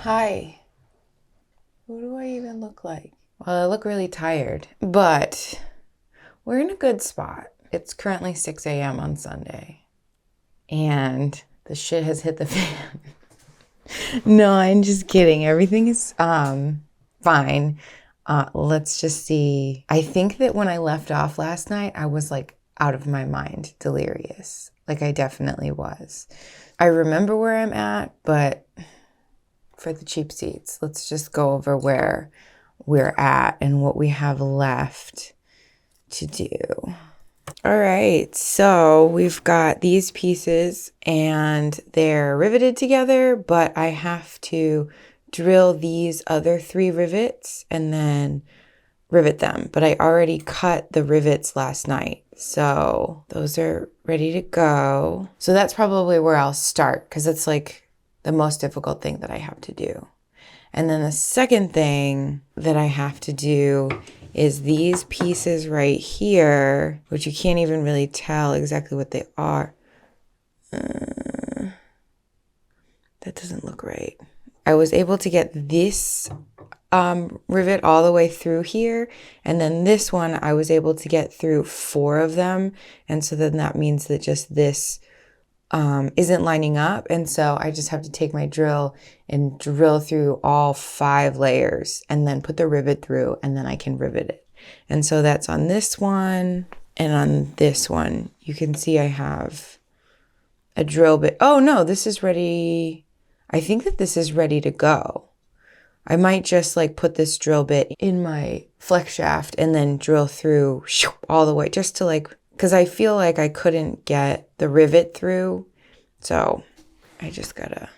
Hi. Who do I even look like? Well, I look really tired, but we're in a good spot. It's currently 6 a.m. on Sunday, and the shit has hit the fan. No, I'm just kidding. Everything is fine. Let's just see. I think that when I left off last night, I was like out of my mind, delirious. Like I definitely was. I remember where I'm at, but for the cheap seats, let's just go over where we're at and what we have left to do. All right, so we've got these pieces and they're riveted together, but I have to drill these other 3 rivets and then rivet them. But I already cut the rivets last night, so those are ready to go. So that's probably where I'll start because it's like the most difficult thing that I have to do. And then the second thing that I have to do is these pieces right here, which you can't even really tell exactly what they are. That doesn't look right. I was able to get this rivet all the way through here, and then this one I was able to get through 4 of them, and so then that means that just this isn't lining up, and so I just have to take my drill and drill through all 5 layers and then put the rivet through, and then I can rivet it. And so that's on this one, and on this one you can see I have a drill bit. Oh no, this is ready. I think that this is ready to go. I might just like put this drill bit in my flex shaft and then drill through all the way, just to like, because I feel like I couldn't get the rivet through. So I just gotta,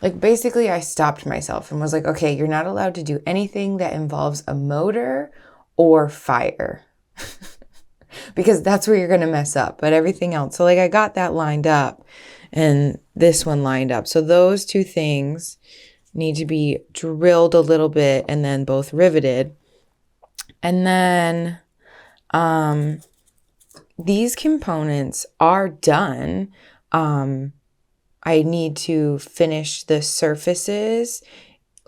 like, basically I stopped myself and was like, okay, you're not allowed to do anything that involves a motor or fire because that's where you're gonna mess up. But everything else, so like I got that lined up and this one lined up. So those 2 things need to be drilled a little bit and then both riveted. And then these components are done. I need to finish the surfaces.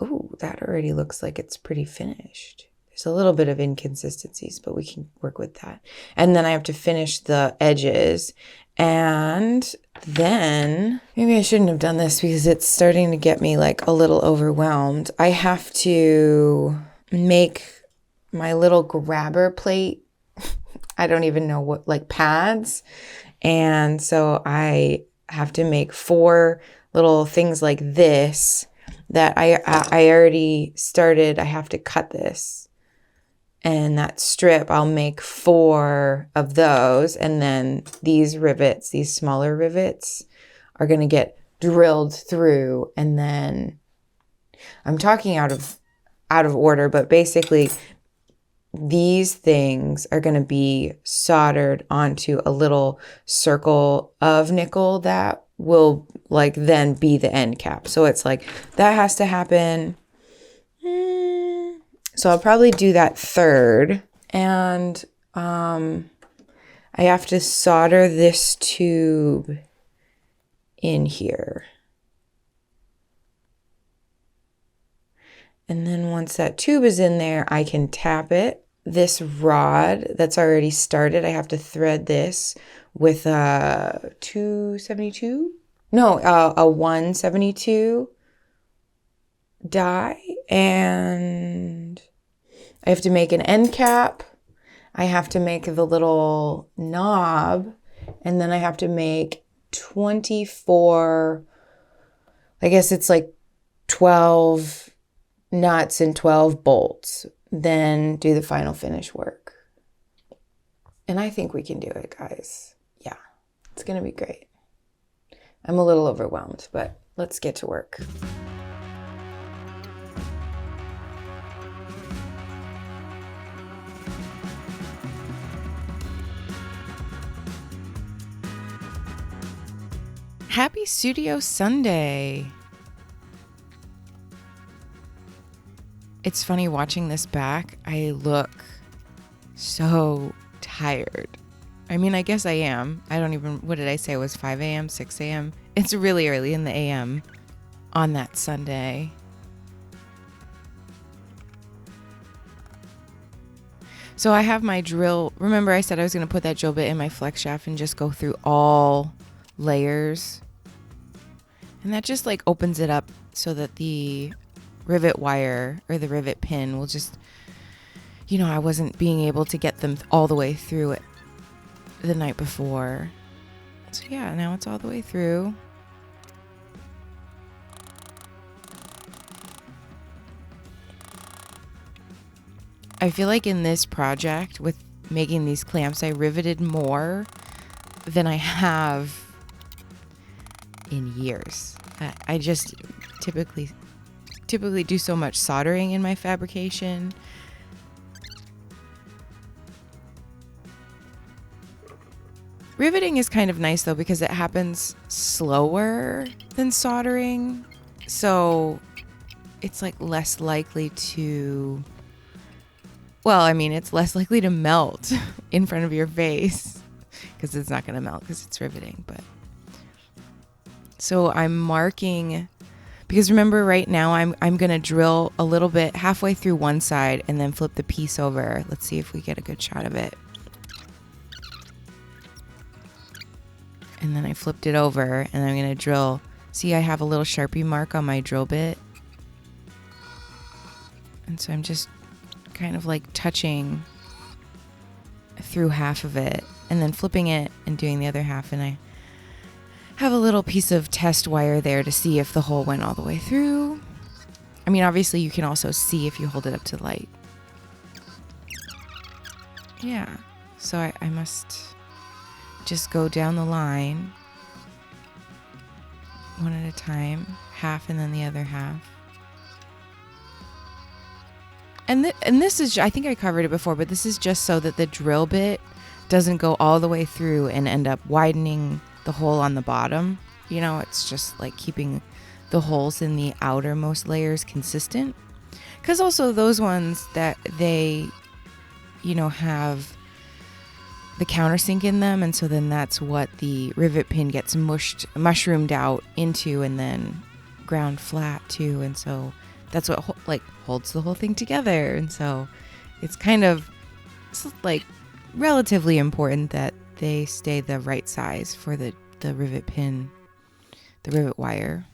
Ooh, that already looks like it's pretty finished. There's a little bit of inconsistencies, but we can work with that. And then I have to finish the edges. And then maybe I shouldn't have done this because it's starting to get me like a little overwhelmed. I have to make my little grabber plate. I don't even know what, like pads. And so I have to make 4 little things like this that I already started. I have to cut this. And that strip, I'll make 4 of those. And then these rivets, these smaller rivets, are going to get drilled through. And then I'm talking out of order, but basically these things are going to be soldered onto a little circle of nickel that will like then be the end cap. So it's like that has to happen. So I'll probably do that third. And I have to solder this tube in here. And then once that tube is in there, I can tap it. This rod that's already started, I have to thread this with a 272? No, a 172 die. And I have to make an end cap. I have to make the little knob. And then I have to make 24, I guess it's like 12 nuts and 12 bolts, then do the final finish work. And I think we can do it, guys. Yeah, it's going to be great. I'm a little overwhelmed, but let's get to work. Happy Studio Sunday. It's funny watching this back. I look so tired. I mean, I guess I am. I don't even, what did I say? It was 5 a.m., 6 a.m.? It's really early in the a.m. on that Sunday. So I have my drill. Remember I said I was going to put that drill bit in my flex shaft and just go through all layers. And that just like opens it up so that the rivet wire or the rivet pin will just, I wasn't being able to get them all the way through it the night before. So yeah, now it's all the way through. I feel like in this project with making these clamps, I riveted more than I have in years. I just typically do so much soldering in my fabrication. Riveting is kind of nice though because it happens slower than soldering. So it's like less likely to, it's less likely to melt in front of your face because it's not going to melt because it's riveting. But so I'm marking, because remember right now I'm going to drill a little bit halfway through one side and then flip the piece over. Let's see if we get a good shot of it. And then I flipped it over and I'm going to drill. See, I have a little Sharpie mark on my drill bit. And so I'm just kind of like touching through half of it and then flipping it and doing the other half. And I have a little piece of test wire there to see if the hole went all the way through. I mean, obviously you can also see if you hold it up to the light. Yeah. So I must just go down the line one at a time, half and then the other half. And this is, I think I covered it before, but this is just so that the drill bit doesn't go all the way through and end up widening the hole on the bottom. It's just like keeping the holes in the outermost layers consistent. Because also those ones that they, have the countersink in them, and so then that's what the rivet pin gets mushroomed out into and then ground flat too. And so that's what holds the whole thing together. And so it's like relatively important that they stay the right size for the rivet pin, the rivet wire.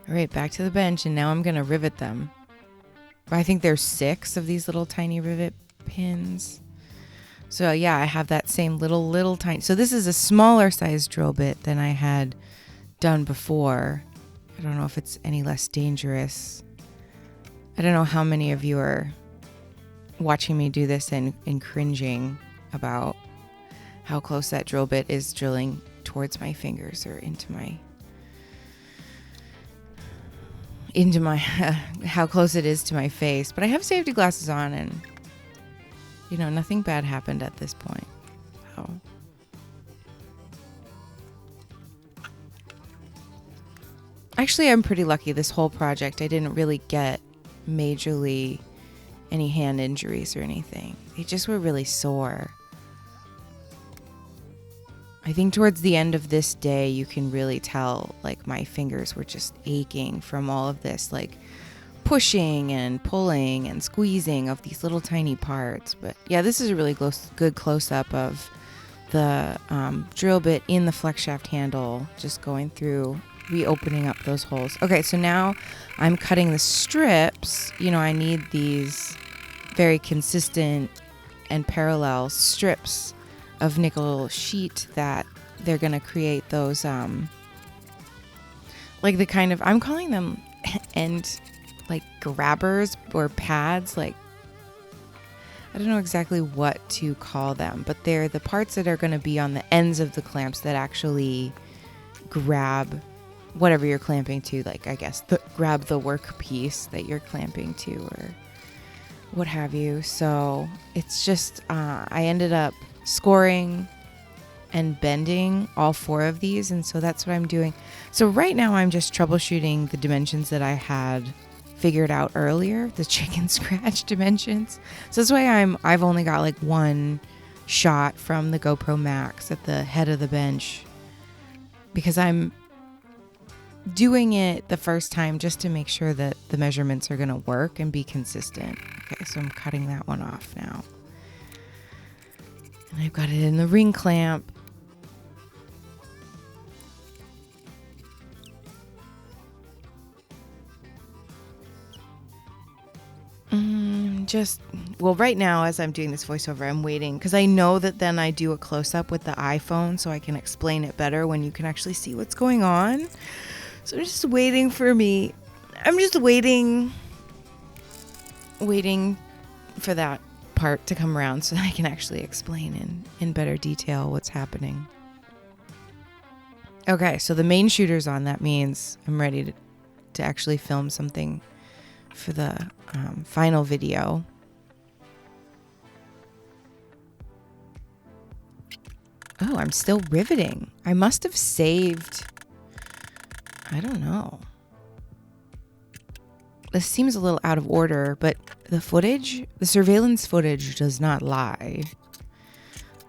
All right, back to the bench, and now I'm going to rivet them. I think there's 6 of these little tiny rivet pins. So yeah, I have that same little tiny. So this is a smaller size drill bit than I had done before. I don't know if it's any less dangerous. I don't know how many of you are watching me do this and cringing about how close that drill bit is drilling towards my fingers or into my how close it is to my face. But I have safety glasses on and nothing bad happened at this point. So actually, I'm pretty lucky this whole project. I didn't really get majorly any hand injuries or anything. They just were really sore. I think towards the end of this day, you can really tell, like, my fingers were just aching from all of this, like, pushing and pulling and squeezing of these little tiny parts. But yeah, this is a really good close-up of the drill bit in the flex shaft handle, just going through, reopening up those holes. Okay, so now I'm cutting the strips. I need these very consistent and parallel strips of nickel sheet that they're going to create those, like the kind of, I'm calling them end, like grabbers or pads, like, I don't know exactly what to call them, but they're the parts that are going to be on the ends of the clamps that actually grab whatever you're clamping to, like, I guess, grab the work piece that you're clamping to or what have you. So it's just, I ended up scoring and bending all 4 of these, and so that's what I'm doing. So right now I'm just troubleshooting the dimensions that I had figured out earlier, the chicken scratch dimensions. So that's why I've only got like one shot from the GoPro Max at the head of the bench, because I'm doing it the first time just to make sure that the measurements are going to work and be consistent. Okay, so I'm cutting that one off now. And I've got it in the ring clamp. Well, right now, as I'm doing this voiceover, I'm waiting because I know that then I do a close-up with the iPhone so I can explain it better when you can actually see what's going on. So I'm just waiting for me. I'm just waiting for that part to come around so that I can actually explain in better detail what's happening. Okay, so the main shooter's on. That means I'm ready to actually film something for the final video. Oh, I'm still riveting. I must have saved. I don't know. This seems a little out of order, but the surveillance footage does not lie.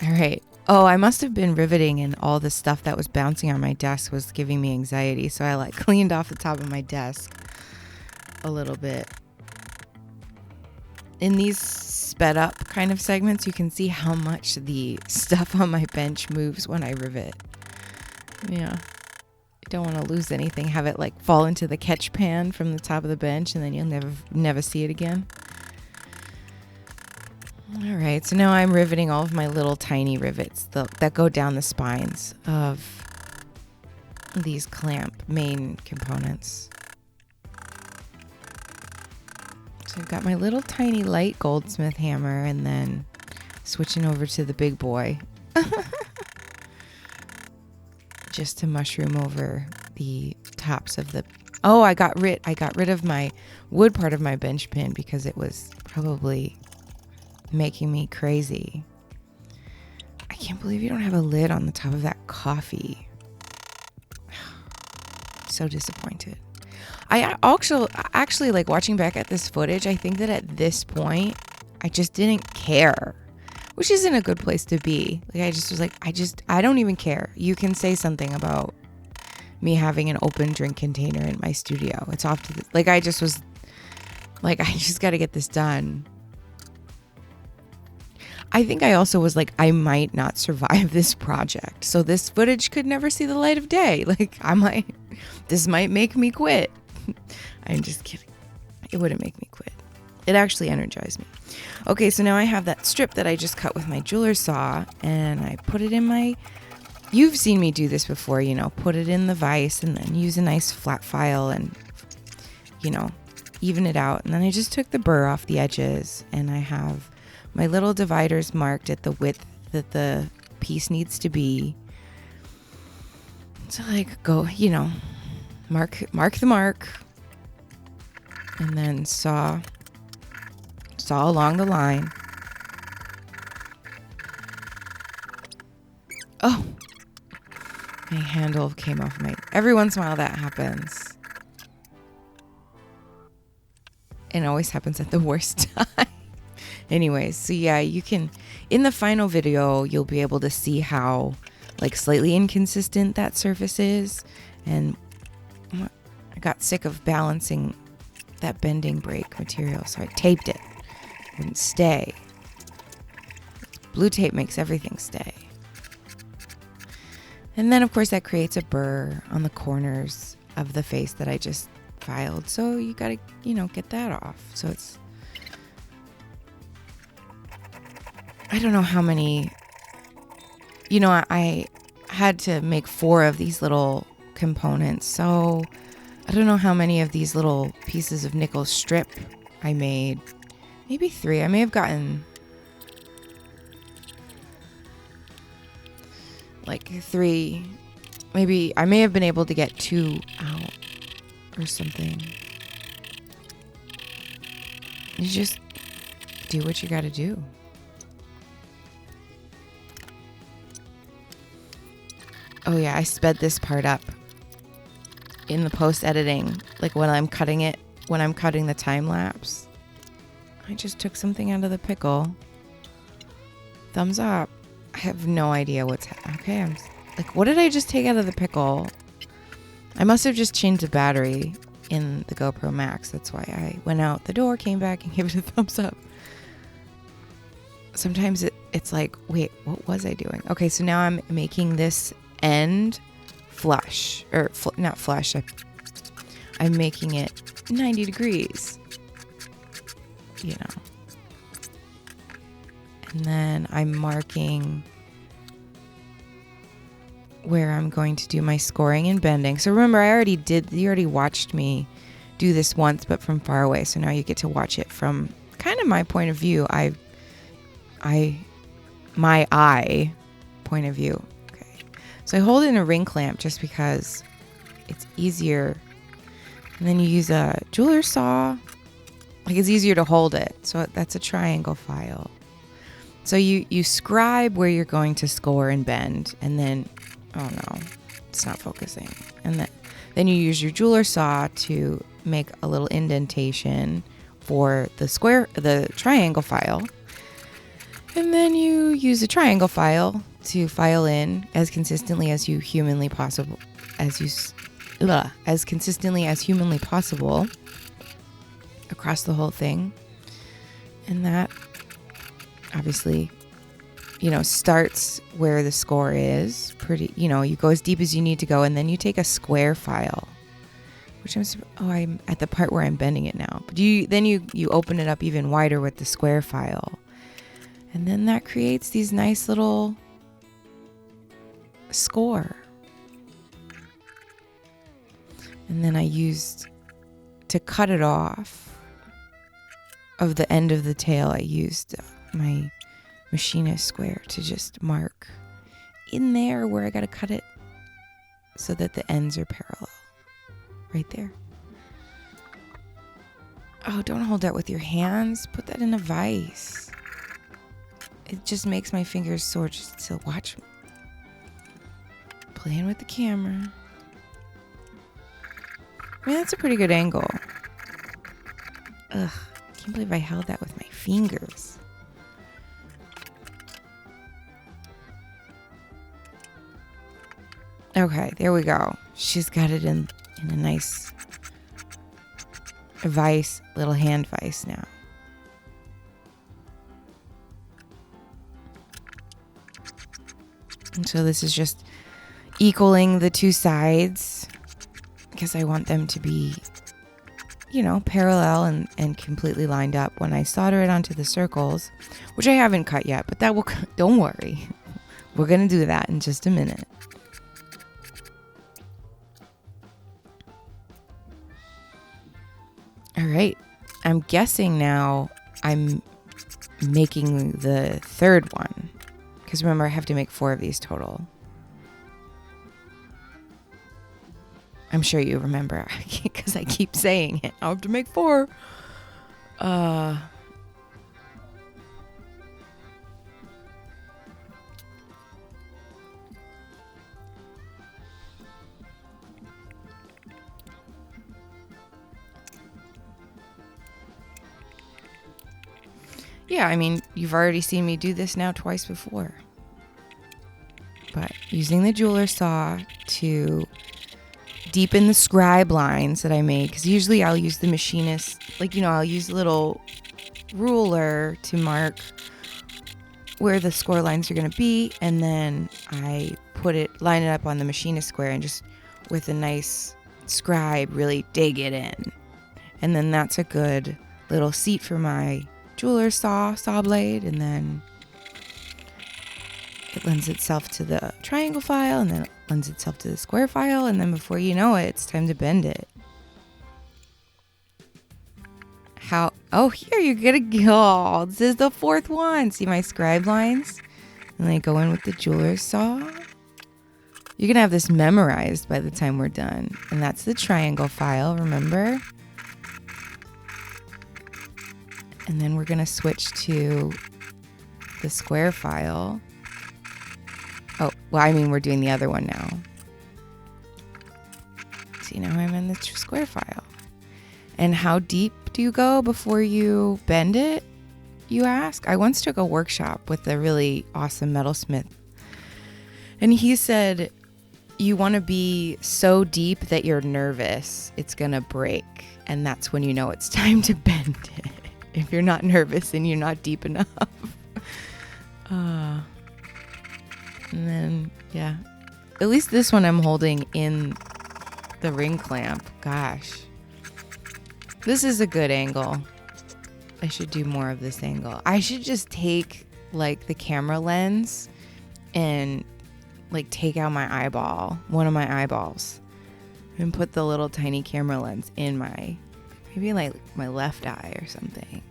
All right. Oh, I must have been riveting and all the stuff that was bouncing on my desk was giving me anxiety. So I cleaned off the top of my desk a little bit. In these sped up kind of segments, you can see how much the stuff on my bench moves when I rivet. Yeah. I don't want to lose anything. Have it fall into the catch pan from the top of the bench and then you'll never see it again. All right. So now I'm riveting all of my little tiny rivets that go down the spines of these clamp main components. So I've got my little tiny light goldsmith hammer and then switching over to the big boy just to mushroom over the tops of the... Oh, I got rid of my wood part of my bench pin because it was probably making me crazy. I can't believe you don't have a lid on the top of that coffee. So disappointed. I actually watching back at this footage, I think that at this point, I just didn't care, which isn't a good place to be. I just was I don't even care. You can say something about me having an open drink container in my studio. It's off to I just got to get this done. I think I also was I might not survive this project. So this footage could never see the light of day. This might make me quit. I'm just kidding. It wouldn't make me quit. It actually energized me. Okay, so now I have that strip that I just cut with my jeweler's saw and I put it in you've seen me do this before, put it in the vise and then use a nice flat file and, even it out. And then I just took the burr off the edges and I have my little dividers marked at the width that the piece needs to be. So go, mark the mark and then saw along the line. Oh, my handle came off every once in a while that happens. It always happens at the worst time. Anyways, so yeah, you can, in the final video, you'll be able to see how slightly inconsistent that surface is. And I got sick of balancing that bending brake material, so I taped it. It wouldn't stay. Blue tape makes everything stay. And then, of course, that creates a burr on the corners of the face that I just filed. So you got to, get that off. So it's... I don't know how many... I had to make 4 of these little components. So I don't know how many of these little pieces of nickel strip I made. Maybe 3. I may have gotten 3. Maybe I may have been able to get 2 out or something. You just do what you got to do. Oh yeah, I sped this part up in the post editing. When I'm cutting the time lapse. I just took something out of the pickle. Thumbs up. I have no idea what's happening. Okay, I'm what did I just take out of the pickle? I must have just changed the battery in the GoPro Max. That's why I went out the door, came back, and gave it a thumbs up. Sometimes it's like, wait, what was I doing? Okay, so now I'm making this end flush, or not flush. I'm making it 90 degrees, you know. And then I'm marking where I'm going to do my scoring and bending. So remember, you already watched me do this once, but from far away. So now you get to watch it from kind of my point of view. My eye point of view. Okay. So I hold it in a ring clamp just because it's easier. And then you use a jeweler saw. Like, it's easier to hold it. So that's a triangle file. So you scribe where you're going to score and bend, and then, oh no, it's not focusing. And then you use your jeweler saw to make a little indentation for the triangle file. And then you use a triangle file to file in as consistently as humanly possible across the whole thing. And that obviously, starts where the score is. You go as deep as you need to go, and then you take a square file, which I'm at the part where I'm bending it now. But you open it up even wider with the square file, and then that creates these nice little score. And then I used to cut it off of the end of the tail. I used my machinist square to just mark in there where I got to cut it so that the ends are parallel. Right there. Oh, don't hold that with your hands. Put that in a vise. It just makes my fingers sore just to watch me. Playing with the camera. I mean, that's a pretty good angle. Ugh, can't believe I held that with my fingers. Okay, there we go. She's got it in a nice vise, little hand vise now. And so this is just equaling the two sides because I want them to be, parallel and completely lined up when I solder it onto the circles, which I haven't cut yet, but don't worry. We're going to do that in just a minute. All right. I'm guessing now I'm making the third one. Because remember, I have to make 4 of these total. I'm sure you remember because I keep saying it. I have to make 4. Yeah, I mean, you've already seen me do this now twice before. But using the jeweler saw to deepen the scribe lines that I made, because usually I'll use the machinist, I'll use a little ruler to mark where the score lines are going to be, and then I line it up on the machinist square and just with a nice scribe really dig it in. And then that's a good little seat for my jeweler saw blade, and then it lends itself to the triangle file, and then it lends itself to the square file, and then before you know it, it's time to bend it. Here you're gonna go. This is the 4th one. See my scribe lines? And then I go in with the jeweler saw. You're gonna have this memorized by the time we're done. And that's the triangle file, remember? And then we're gonna switch to the square file. We're doing the other one now. See, now I'm in the square file. And how deep do you go before you bend it, you ask? I once took a workshop with a really awesome metalsmith. And he said, you want to be so deep that you're nervous it's going to break. And that's when you know it's time to bend it. If you're not nervous and you're not deep enough. And then, yeah. At least this one I'm holding in the ring clamp. Gosh. This is a good angle. I should do more of this angle. I should just take like the camera lens and like take out my eyeball, one of my eyeballs, and put the little tiny camera lens in maybe like my left eye or something.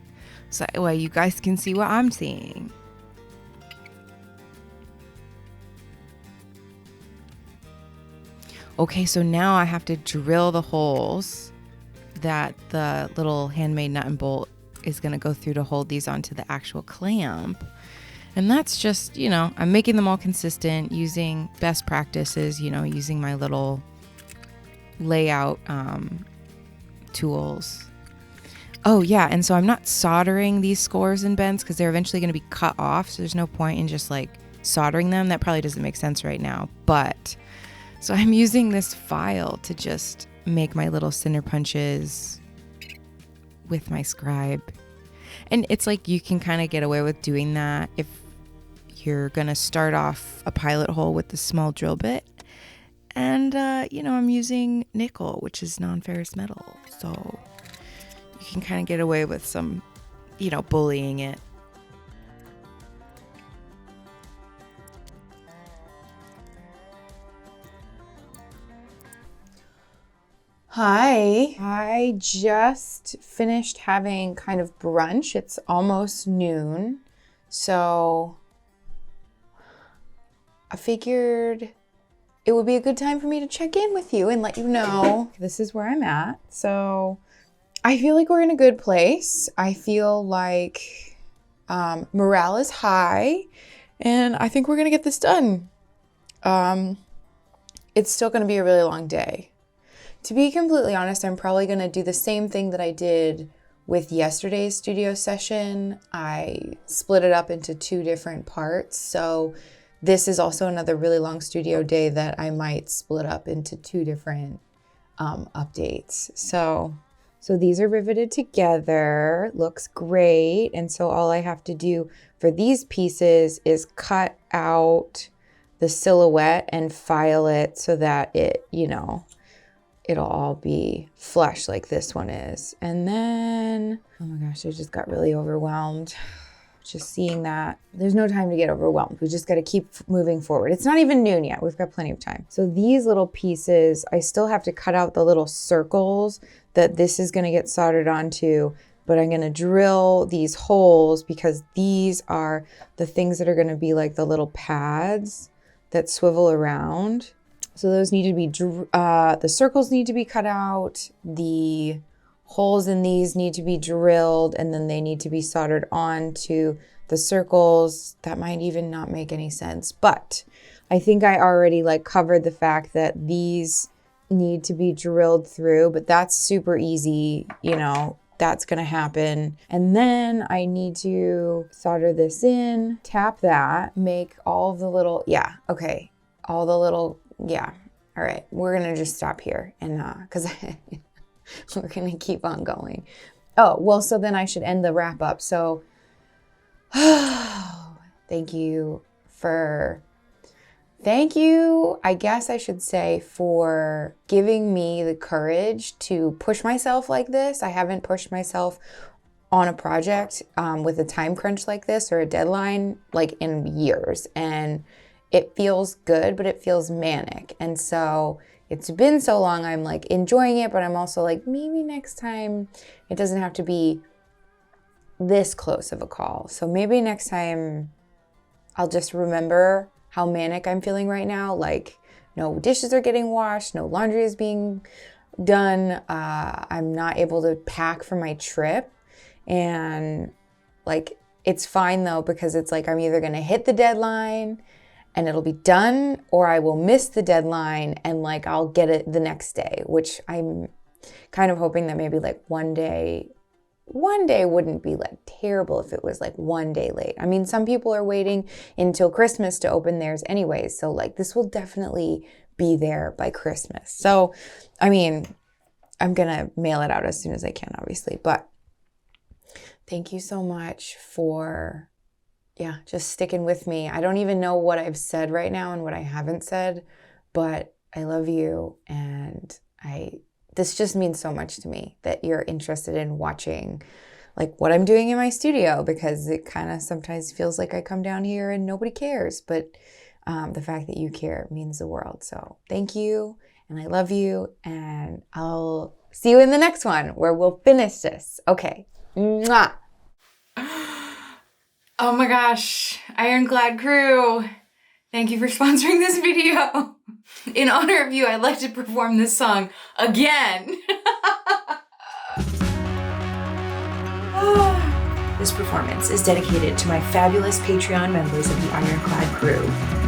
So well, you guys can see what I'm seeing. Okay, so now I have to drill the holes that the little handmade nut and bolt is going to go through to hold these onto the actual clamp. And that's just, I'm making them all consistent, using best practices, using my little layout tools. Oh, yeah, and so I'm not soldering these scores and bends because they're eventually going to be cut off, so there's no point in just, like, soldering them. That probably doesn't make sense right now, but so I'm using this file to just make my little center punches with my scribe. And it's like you can kind of get away with doing that if you're going to start off a pilot hole with the small drill bit. And, I'm using nickel, which is non-ferrous metal. So you can kind of get away with some, bullying it. Hi, I just finished having kind of brunch. It's almost noon. So I figured it would be a good time for me to check in with you and let you know this is where I'm at. So I feel like we're in a good place. I feel like morale is high and I think we're going to get this done. It's still going to be a really long day. To be completely honest, I'm probably going to do the same thing that I did with yesterday's studio session. I split it up into 2 different parts. So this is also another really long studio day that I might split up into 2 different updates. So these are riveted together. Looks great. And so all I have to do for these pieces is cut out the silhouette and file it so that it, it'll all be flush like this one is. And then, oh my gosh, I just got really overwhelmed. Just seeing that. There's no time to get overwhelmed. We just got to keep moving forward. It's not even noon yet. We've got plenty of time. So these little pieces, I still have to cut out the little circles that this is going to get soldered onto, but I'm going to drill these holes because these are the things that are going to be like the little pads that swivel around. So those need to be, the circles need to be cut out, the holes in these need to be drilled, and then they need to be soldered onto the circles. That might even not make any sense, but I think I already covered the fact that these need to be drilled through, but that's super easy, that's gonna happen. And then I need to solder this in, tap that, make all the little, all right, we're gonna just stop here and because we're gonna keep on going. Oh, well, so then I should end the wrap up. So thank you, I guess I should say, for giving me the courage to push myself like this. I haven't pushed myself on a project with a time crunch like this or a deadline in years. And it feels good, but it feels manic. And so it's been so long, I'm enjoying it, but I'm also maybe next time it doesn't have to be this close of a call. So maybe next time I'll just remember how manic I'm feeling right now. No dishes are getting washed, no laundry is being done. I'm not able to pack for my trip. And it's fine though, because it's I'm either gonna hit the deadline and it'll be done, or I will miss the deadline and I'll get it the next day, which I'm kind of hoping that maybe one day wouldn't be terrible if it was 1 day late. I mean, some people are waiting until Christmas to open theirs anyways. So this will definitely be there by Christmas. So, I mean, I'm going to mail it out as soon as I can, obviously. But thank you so much for, just sticking with me. I don't even know what I've said right now and what I haven't said, but I love you. And this just means so much to me that you're interested in watching like what I'm doing in my studio, because it kind of sometimes feels like I come down here and nobody cares. But the fact that you care means the world. So thank you. And I love you. And I'll see you in the next one where we'll finish this. Okay. Mwah. Oh my gosh. Ironclad crew. Thank you for sponsoring this video. In honor of you, I'd like to perform this song again. This performance is dedicated to my fabulous Patreon members of the Ironclad crew.